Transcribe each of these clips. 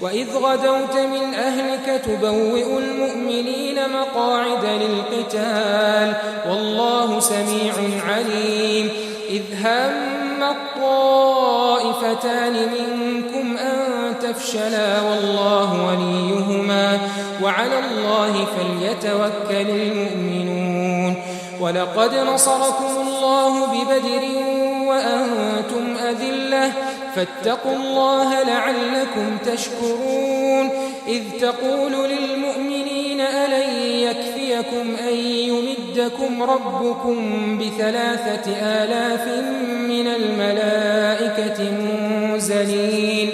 وإذ غدوت من أهلك تبوئ المؤمنين مقاعد للقتال والله سميع عليم إذ هم الطائفتان منكم أن تفشلا والله وليهما وعلى الله فليتوكل المؤمنون ولقد نصركم الله ببدر وأنتم أذلة فاتقوا الله لعلكم تشكرون إذ تقول للمؤمنين ألن يكفيكم أن يمدكم ربكم ب3,000 من الملائكة منزلين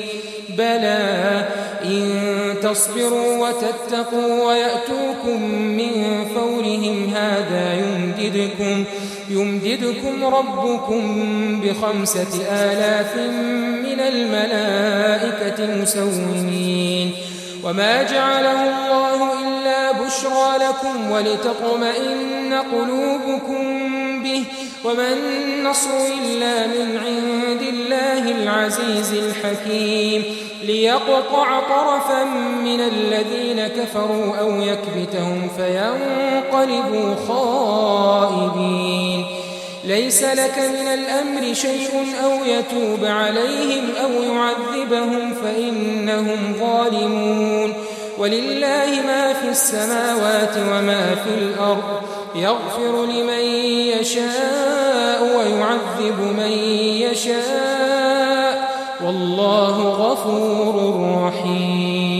بلى إن تصبروا وتتقوا ويأتوكم من فورهم هذا يمددكم ربكم ب5,000 من الملائكة مسومين وما جعله الله إلا بشرى لكم ولتطمئن قلوبكم به وما النصر إلا من عند الله العزيز الحكيم ليقطع طرفا من الذين كفروا أو يكبتهم فينقلبوا خائبين ليس لك من الأمر شيء أو يتوب عليهم أو يعذبهم فإنهم ظالمون ولله ما في السماوات وما في الأرض يغفر لمن يشاء ويعذب من يشاء والله غفور رحيم